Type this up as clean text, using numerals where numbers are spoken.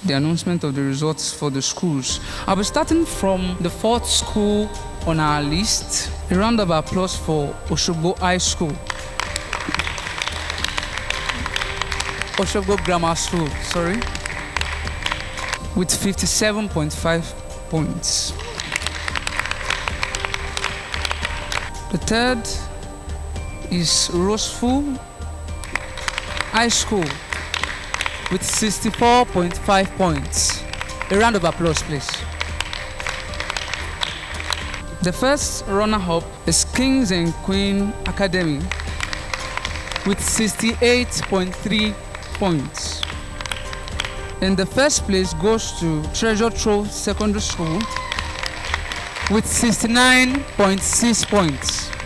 the announcement of the results for the schools. I'll be starting from the fourth school on our list. A round of applause for Oshogbo High School. Oshogbo Grammar School, sorry, with 57.5 points. The third is Roseful High School with 64.5 points. A round of applause, please. The first runner-up is Kings and Queen Academy with 68.3 points. And the first place goes to Treasure Trove Secondary School with 69.6 points.